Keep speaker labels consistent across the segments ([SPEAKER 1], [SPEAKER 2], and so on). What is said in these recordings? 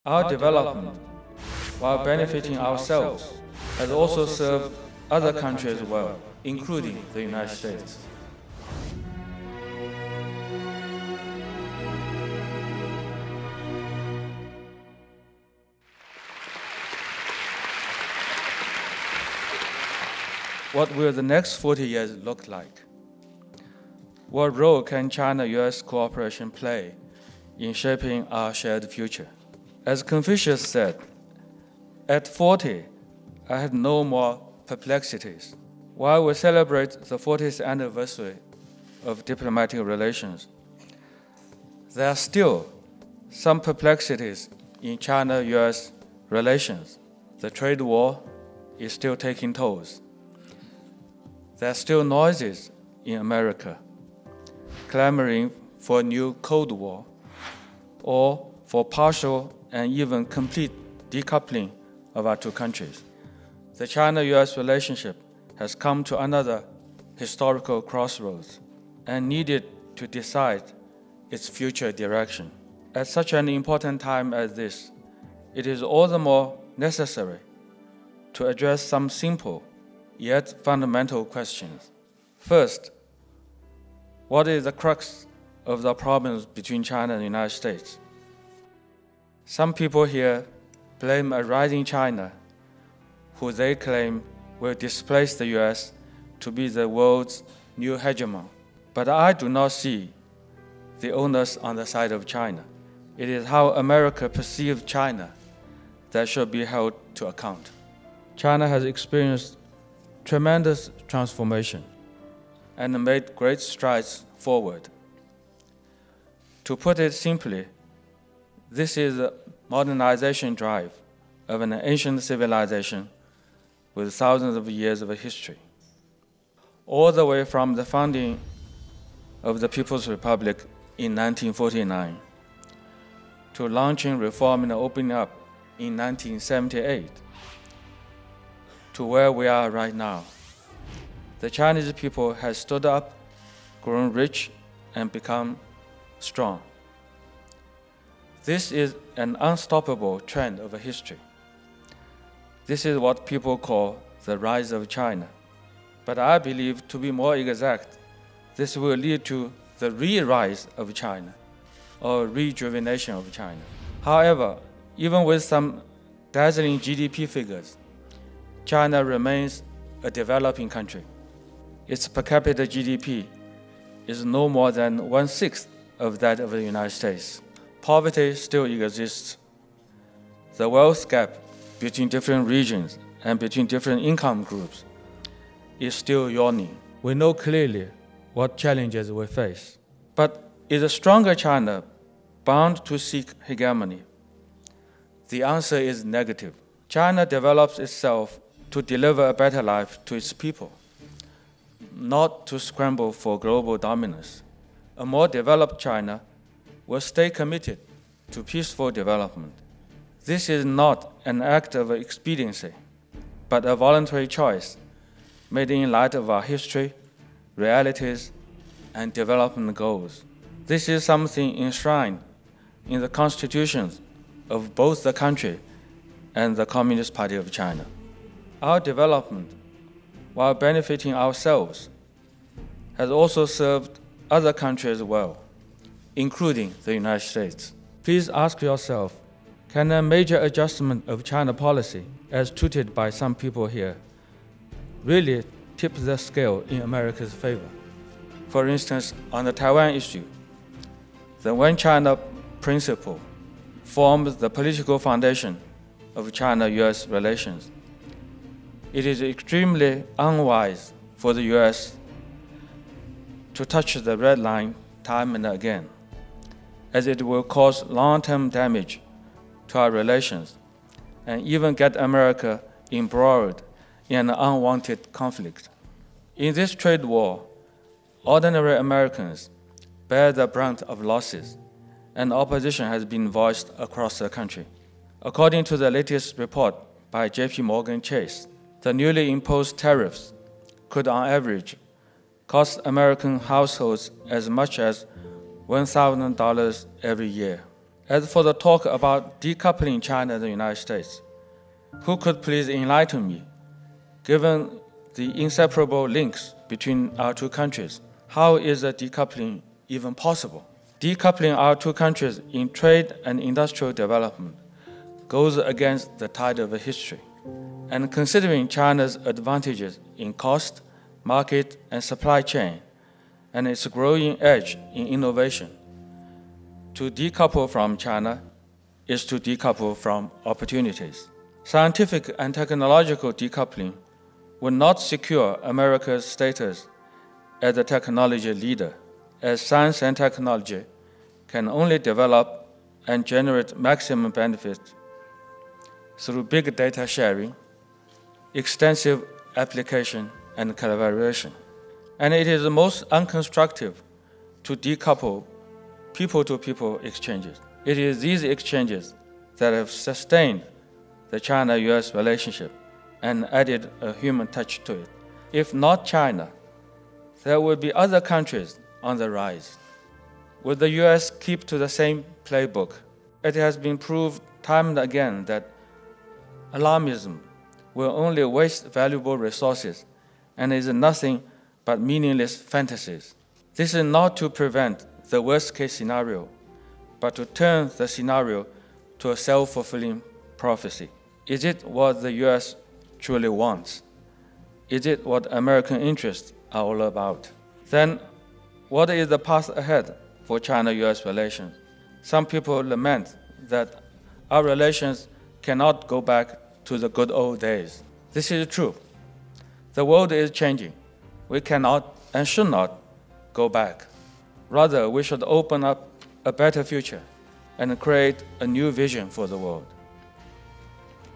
[SPEAKER 1] Our development, while benefiting ourselves, has also served other countries well, including the United States. What will the next 40 years look like? What role can China-US cooperation play in shaping our shared future? As Confucius said, at 40, I had no more perplexities. While we celebrate the 40th anniversary of diplomatic relations, there are still some perplexities in China-US relations. The trade war is still taking tolls. There are still noises in America clamoring for a new Cold War or for partial and even complete decoupling of our two countries. The China-US relationship has come to another historical crossroads and needed to decide its future direction. At such an important time as this, it is all the more necessary to address some simple yet fundamental questions. First, what is the crux of the problems between China and the United States? Some people here blame a rising China, who they claim will displace the US to be the world's new hegemon. But I do not see the onus on the side of China. It is how America perceives China that should be held to account. China has experienced tremendous transformation and made great strides forward. To put it simply, this is a modernization drive of an ancient civilization with thousands of years of history. All the way from the founding of the People's Republic in 1949 to launching reform and opening up in 1978 to where we are right now. The Chinese people has stood up, grown rich, and become strong. This is an unstoppable trend of history. This is what people call the rise of China. But I believe, to be more exact, this will lead to the re-rise of China, or rejuvenation of China. However, even with some dazzling GDP figures, China remains a developing country. Its per capita GDP is no more than 1/6 of that of the United States. Poverty still exists. The wealth gap between different regions and between different income groups is still yawning. We know clearly what challenges we face. But is a stronger China bound to seek hegemony? The answer is negative. China develops itself to deliver a better life to its people, not to scramble for global dominance. A more developed China will stay committed to peaceful development. This is not an act of expediency, but a voluntary choice made in light of our history, realities, and development goals. This is something enshrined in the constitutions of both the country and the Communist Party of China. Our development, while benefiting ourselves, has also served other countries well, including the United States. Please ask yourself, can a major adjustment of China policy, as touted by some people here, really tip the scale in America's favor? For instance, on the Taiwan issue, the One China principle forms the political foundation of China-US relations. It is extremely unwise for the US to touch the red line time and again, as it will cause long-term damage to our relations and even get America embroiled in an unwanted conflict. In this trade war, ordinary Americans bear the brunt of losses, and opposition has been voiced across the country. According to the latest report by JP Morgan Chase, the newly imposed tariffs could on average cost American households as much as $1,000 every year. As for the talk about decoupling China and the United States, who could please enlighten me? Given the inseparable links between our two countries, how is a decoupling even possible? Decoupling our two countries in trade and industrial development goes against the tide of history. And considering China's advantages in cost, market, and supply chain, and its growing edge in innovation, to decouple from China is to decouple from opportunities. Scientific and technological decoupling will not secure America's status as a technology leader, as science and technology can only develop and generate maximum benefits through big data sharing, extensive application, and collaboration. And it is most unconstructive to decouple people-to-people exchanges. It is these exchanges that have sustained the China-US relationship and added a human touch to it. If not China, there will be other countries on the rise. Will the US keep to the same playbook? It has been proved time and again that alarmism will only waste valuable resources and is nothing but meaningless fantasies. This is not to prevent the worst-case scenario, but to turn the scenario to a self-fulfilling prophecy. Is it what the US truly wants? Is it what American interests are all about? Then, what is the path ahead for China-US relations? Some people lament that our relations cannot go back to the good old days. This is true. The world is changing. We cannot and should not go back. Rather, we should open up a better future and create a new vision for the world.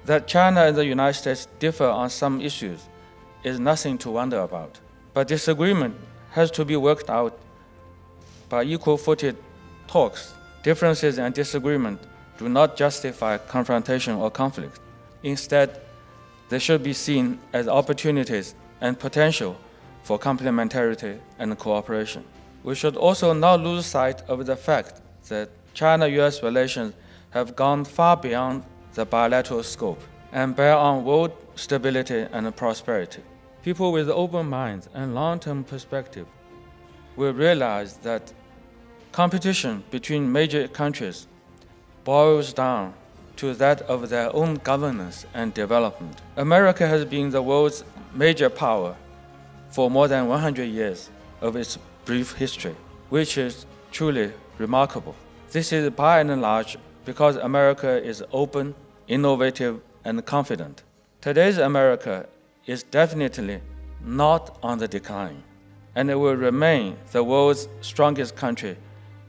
[SPEAKER 1] That China and the United States differ on some issues is nothing to wonder about, but disagreement has to be worked out by equal-footed talks. Differences and disagreement do not justify confrontation or conflict. Instead, they should be seen as opportunities and potential for complementarity and cooperation. We should also not lose sight of the fact that China-US relations have gone far beyond the bilateral scope and bear on world stability and prosperity. People with open minds and long-term perspective will realize that competition between major countries boils down to that of their own governance and development. America has been the world's major power for more than 100 years of its brief history, which is truly remarkable. This is by and large because America is open, innovative, and confident. Today's America is definitely not on the decline, and it will remain the world's strongest country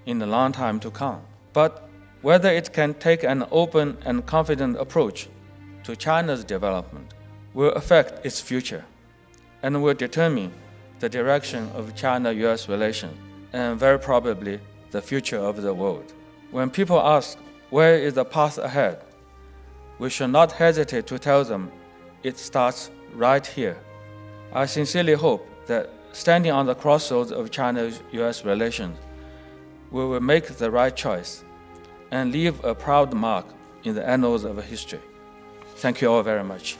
[SPEAKER 1] in the long time to come. But whether it can take an open and confident approach to China's development will affect its future and will determine the direction of China-US relations and very probably the future of the world. When people ask, where is the path ahead? We should not hesitate to tell them it starts right here. I sincerely hope that standing on the crossroads of China-US relations, we will make the right choice and leave a proud mark in the annals of history. Thank you all very much.